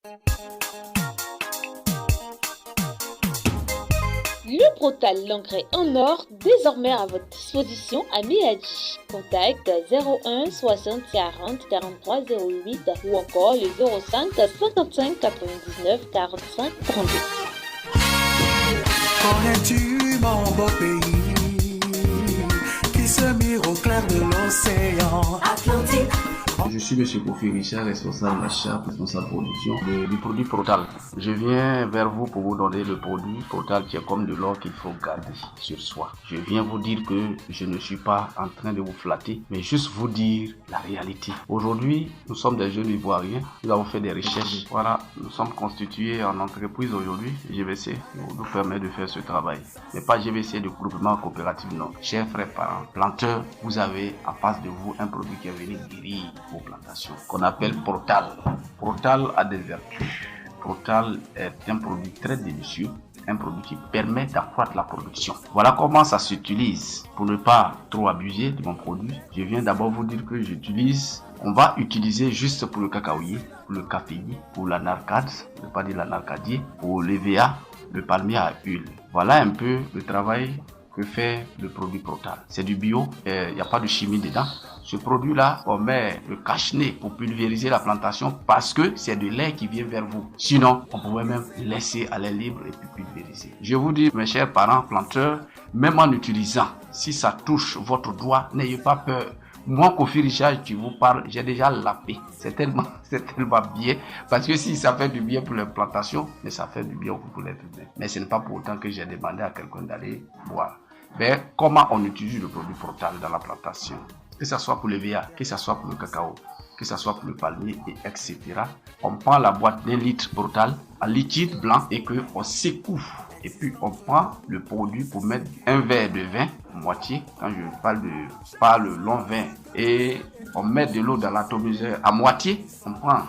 Le Protal, l'engrais en or, désormais à votre disposition à Miadji. Contact 01 60 40 43 08 ou encore le 05 55 99 45 32. Connais-tu mon beau pays qui se mire au clair de l'océan Atlantique? Je suis M. Kofi Richard, responsable d'achat, responsable production du produit Protal. Je viens vers vous pour vous donner le produit Protal qui est comme de l'or qu'il faut garder sur soi. Je viens vous dire que je ne suis pas en train de vous flatter, mais juste vous dire la réalité. Aujourd'hui, nous sommes des jeunes Ivoiriens, nous avons fait des recherches. Voilà, nous sommes constitués en entreprise aujourd'hui. GVC nous permet de faire ce travail. Mais pas GVC de groupement coopératif, non. Chers frères parents, planteurs, vous avez en face de vous un produit qui est venu guérir vos plantations, qu'on appelle Protal. Protal a des vertus. Protal est un produit très délicieux, un produit qui permet d'accroître la production. Voilà comment ça s'utilise. Pour ne pas trop abuser de mon produit, je viens d'abord vous dire que on va utiliser juste pour le cacaoyer, pour le caféier, pour l'anarcade, je ne veux pas dire l'anarcadier, pour l'EVA, le palmier à huile. Voilà un peu le travail que fait le produit Protal. C'est du bio, il n'y a pas de chimie dedans. Ce produit-là, on met le cache-nez pour pulvériser la plantation parce que c'est de l'air qui vient vers vous. Sinon, on pouvait même laisser à l'air libre et puis pulvériser. Je vous dis, mes chers parents planteurs, même en utilisant, si ça touche votre doigt, n'ayez pas peur. Moi, Kofi Richard, tu vous parle, j'ai déjà lapé. C'est tellement bien. Parce que si ça fait du bien pour les plantations, mais ça fait du bien pour l'être humain. Mais ce n'est pas pour autant que j'ai demandé à quelqu'un d'aller boire. Mais comment on utilise le produit Protal dans la plantation? Que ce soit pour le VA, que ce soit pour le cacao, que ce soit pour le palmier, et etc. On prend la boîte d'1 litre Protal en liquide blanc et qu'on secoue. Et puis on prend le produit pour mettre un verre de vin, moitié, quand je parle pas le long vin, et on met de l'eau dans l'atomiseur à moitié. On prend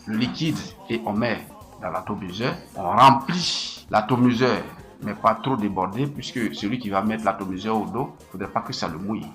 le liquide et on met dans l'atomiseur. On remplit l'atomiseur, mais pas trop débordé, puisque celui qui va mettre l'atomiseur au dos, il ne faudrait pas que ça le mouille.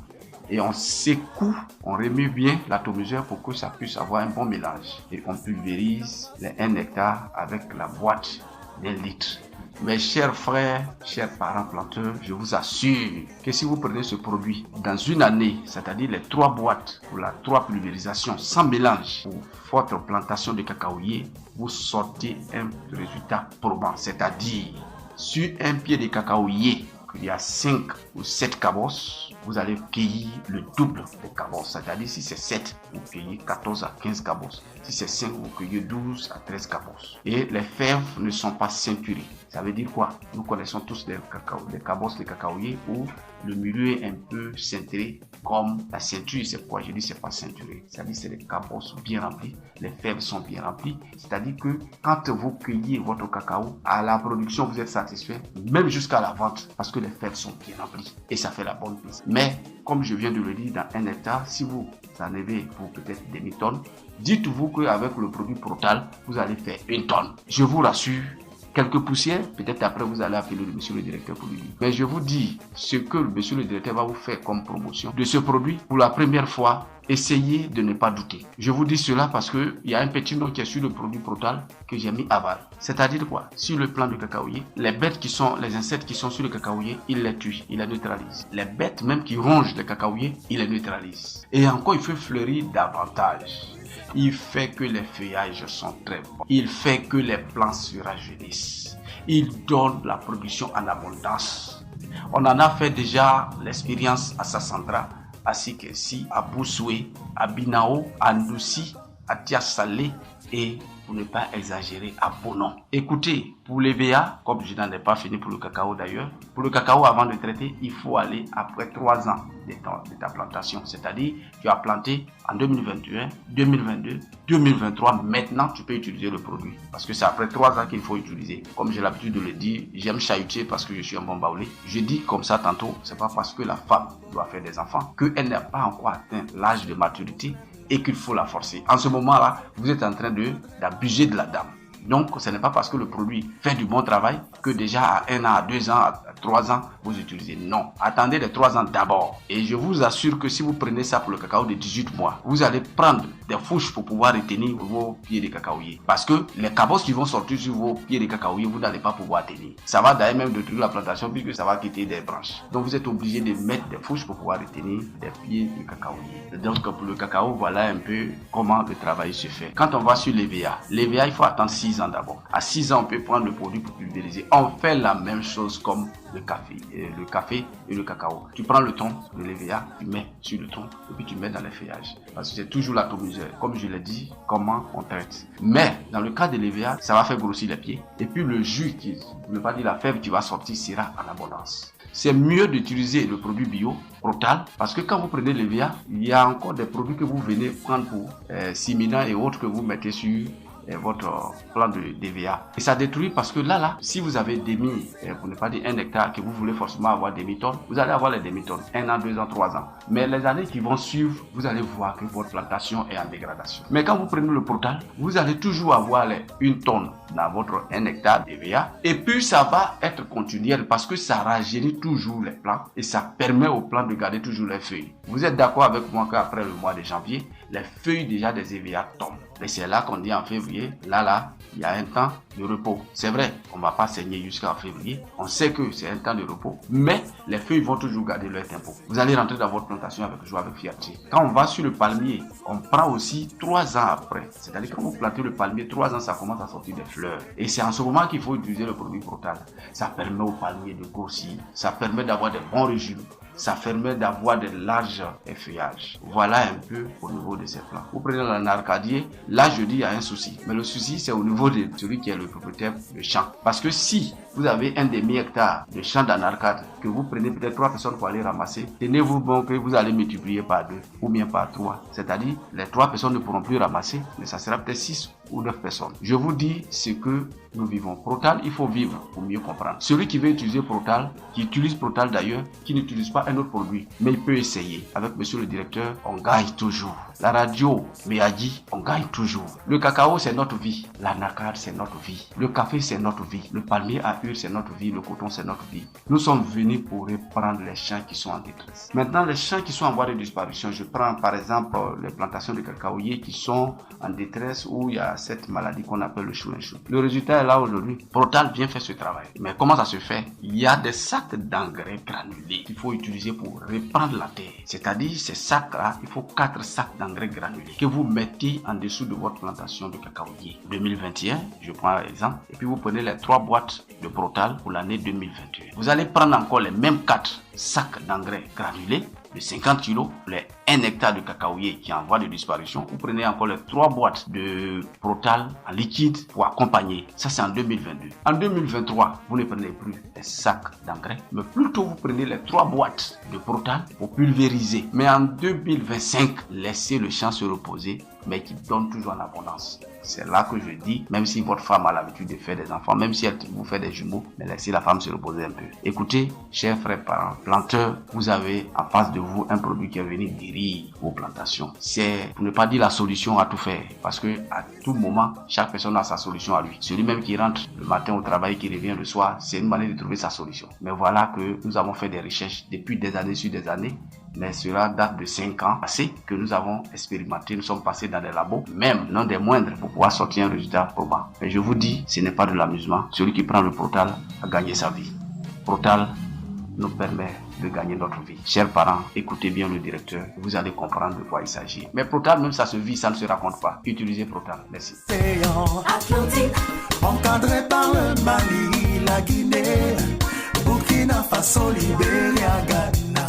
Et on secoue, on remet bien l'atomiseur pour que ça puisse avoir un bon mélange. Et on pulvérise les 1 hectare avec la boîte d'1 litre. Mes chers frères, chers parents planteurs, je vous assure que si vous prenez ce produit dans une année, c'est-à-dire les 3 boîtes pour la 3 pulvérisations sans mélange pour votre plantation de cacaoyer, vous sortez un résultat probant. C'est-à-dire, sur un pied de cacaoyer, il y a 5 ou 7 cabosses, vous allez cueillir le double des cabosses. C'est-à-dire, si c'est 7, vous cueillez 14 à 15 cabosses. Si c'est 5, vous cueillez 12 à 13 cabosses. Et les fèves ne sont pas ceinturées. Ça veut dire quoi? Nous connaissons tous les cabosses de cacaoyer où le milieu est un peu cintré comme la ceinture. C'est quoi? Je dis c'est pas ceinturé. C'est-à-dire c'est les cabosses bien remplies, les fèves sont bien remplies. C'est-à-dire que quand vous cueillez votre cacao, à la production vous êtes satisfait, même jusqu'à la vente, parce que les fèves sont bien remplies et ça fait la bonne piste. Mais comme je viens de le dire, dans 1 hectare, si vous en avez pour peut-être demi-tonne, dites-vous qu'avec le produit Protal, vous allez faire 1 tonne. Je vous rassure, quelques poussières, peut-être après vous allez appeler le monsieur le directeur pour lui dire. Mais je vous dis, ce que le monsieur le directeur va vous faire comme promotion de ce produit, pour la première fois, essayez de ne pas douter. Je vous dis cela parce qu'il y a un petit nom qui est sur le produit Protal que j'ai mis aval. C'est-à-dire quoi? Sur le plan du cacaoyer, les bêtes qui sont, les insectes qui sont sur le cacaoyer, il les tue, il les neutralise. Les bêtes même qui rongent le cacaoyer, il les neutralise. Et encore, il fait fleurir davantage. Il fait que les feuillages sont très bons. Il fait que les plants se rajeunissent. Il donne la production en abondance. On en a fait déjà l'expérience à Sassandra, à Sikessi, à Boussoué, à Binao, à Ndoussi, à Tiasalé et, pour ne pas exagérer, à Bonon. Écoutez, pour les VA, comme je n'en ai pas fini pour le cacao d'ailleurs, pour le cacao avant de traiter, il faut aller après 3 ans de ta plantation. C'est-à-dire, tu as planté en 2021, 2022, 2023. Maintenant, tu peux utiliser le produit. Parce que c'est après 3 ans qu'il faut utiliser. Comme j'ai l'habitude de le dire, j'aime chahuter parce que je suis un bon baoulé. Je dis comme ça tantôt, c'est pas parce que la femme doit faire des enfants qu'elle n'a pas encore atteint l'âge de maturité et qu'il faut la forcer. En ce moment-là, vous êtes en train d'abuser de la dame. Donc, ce n'est pas parce que le produit fait du bon travail que déjà à 1 an, à 2 ans, à 3 ans, vous utilisez. Non, attendez les 3 ans d'abord. Et je vous assure que si vous prenez ça pour le cacao de 18 mois, vous allez prendre des fourches pour pouvoir retenir vos pieds de cacaoyer. Parce que les cabosses qui vont sortir sur vos pieds de cacaoyer, vous n'allez pas pouvoir tenir. Ça va d'ailleurs même détruire la plantation puisque ça va quitter des branches. Donc vous êtes obligé de mettre des fourches pour pouvoir retenir des pieds de cacaoyer. Donc pour le cacao, voilà un peu comment le travail se fait. Quand on va sur l'EVA, il faut attendre 6 ans d'abord. À 6 ans, on peut prendre le produit pour pulvériser. On fait la même chose comme le café et le cacao. Tu prends le tronc de l'EVA, tu mets sur le tronc et puis tu mets dans les feuillages. Parce que c'est toujours l'atomiseur. Comme je l'ai dit, comment on traite. Mais dans le cas de l'EVA, ça va faire grossir les pieds. Et puis le jus, ne pas dire la fève qui va sortir, sera en abondance. C'est mieux d'utiliser le produit bio, Protal, parce que quand vous prenez l'EVA, il y a encore des produits que vous venez prendre pour Simina et autres que vous mettez sur votre plan de DVA. Et ça détruit parce que là, si vous avez demi, pour ne pas dire 1 hectare, que vous voulez forcément avoir demi-tonnes, vous allez avoir les demi-tonnes, 1 an, 2 ans, 3 ans. Mais les années qui vont suivre, vous allez voir que votre plantation est en dégradation. Mais quand vous prenez le Protal, vous allez toujours avoir les 1 tonne dans votre 1 hectare DVA. Et puis ça va être continuel parce que ça rajeunit toujours les plants et ça permet aux plants de garder toujours les feuilles. Vous êtes d'accord avec moi qu'après le mois de janvier, les feuilles déjà des EVA tombent. Et c'est là qu'on dit en février, là, il y a un temps de repos. C'est vrai, on ne va pas saigner jusqu'en février. On sait que c'est un temps de repos, mais les feuilles vont toujours garder leur tempo. Vous allez rentrer dans votre plantation avec joie, avec fierté. Quand on va sur le palmier, on prend aussi 3 ans après. C'est-à-dire quand vous plantez le palmier, 3 ans, ça commence à sortir des fleurs. Et c'est en ce moment qu'il faut utiliser le produit Protal. Ça permet au palmier de grossir, ça permet d'avoir des bons régimes. Ça permet d'avoir de larges feuillages. Voilà un peu au niveau de ces plants. Vous prenez l'anarcadier, là je dis il y a un souci. Mais le souci c'est au niveau de celui qui est le propriétaire de champ. Parce que si vous avez un demi-hectare de champ d'anarcade, que vous prenez peut-être 3 personnes pour aller ramasser, tenez-vous bon que vous allez multiplier par 2 ou bien par 3. C'est-à-dire les 3 personnes ne pourront plus ramasser, mais ça sera peut-être 6 ou 9 personnes. Je vous dis ce que nous vivons. Protal, il faut vivre pour mieux comprendre. Celui qui veut utiliser Protal, qui utilise Protal d'ailleurs, qui n'utilise pas un autre produit, mais il peut essayer. Avec monsieur le directeur, on gagne toujours. La radio Méadi, on gagne toujours. Le cacao, c'est notre vie. L'anacard, c'est notre vie. Le café, c'est notre vie. Le palmier à huile, c'est notre vie. Le coton, c'est notre vie. Nous sommes venus pour reprendre les champs qui sont en détresse. Maintenant, les champs qui sont en voie de disparition, je prends par exemple les plantations de cacaoyers qui sont en détresse où il y a cette maladie qu'on appelle le chou-chou. Le résultat est là aujourd'hui. Protal vient faire ce travail. Mais comment ça se fait? Il y a des sacs d'engrais granulés qu'il faut utiliser pour reprendre la terre. C'est-à-dire, ces sacs-là, il faut 4 sacs d'engrais granulés que vous mettez en dessous de votre plantation de cacaoyer. 2021, je prends l'exemple, et puis vous prenez les 3 boîtes de Protal pour l'année 2021. Vous allez prendre encore les mêmes 4 sacs d'engrais granulés de 50 kg, les 1 hectare de cacaoyer qui est en voie de disparition. Vous prenez encore les 3 boîtes de Protal en liquide pour accompagner. Ça, c'est en 2022. En 2023, vous ne prenez plus les sacs d'engrais, mais plutôt vous prenez les 3 boîtes de Protal pour pulvériser. Mais en 2025, laissez le champ se reposer, mais qui donne toujours en abondance. C'est là que je dis, même si votre femme a l'habitude de faire des enfants, même si elle vous fait des jumeaux, mais laissez la femme se reposer un peu. Écoutez, chers frères parents, planteurs, vous avez en face de vous un produit qui est venu guérir vos plantations. C'est, pour ne pas dire la solution à tout faire, parce que à tout moment, chaque personne a sa solution à lui. Celui même qui rentre le matin au travail, qui revient le soir, c'est une manière de trouver sa solution. Mais voilà que nous avons fait des recherches depuis des années sur des années, mais cela date de 5 ans passés que nous avons expérimenté. Nous sommes passés dans des labos, même non des moindres, pour pouvoir sortir un résultat probant. Mais je vous dis, ce n'est pas de l'amusement. Celui qui prend le Protal a gagné sa vie. Protal nous permet de gagner notre vie. Chers parents, écoutez bien le directeur, vous allez comprendre de quoi il s'agit. Mais Protal, même ça se vit, ça ne se raconte pas. Utilisez Protal. Merci. Atlantique, encadré par le Mali, la Guinée, Burkina Faso, Libéria, Ghana.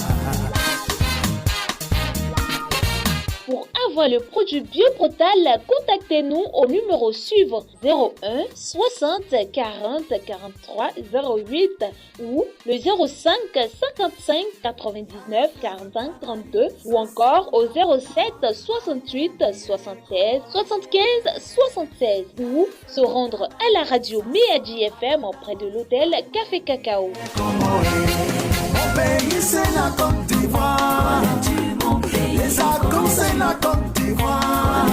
Pour avoir le produit Bioprotal, contactez-nous au numéro suivant 01 60 40 43 08 ou le 05 55 99 45 32 ou encore au 07 68 76 75 76 ou se rendre à la radio Méadi FM auprès de l'hôtel Café Cacao. Mon pays c'est la Côte d'Ivoire. Les accords c'est la Côte d'Ivoire.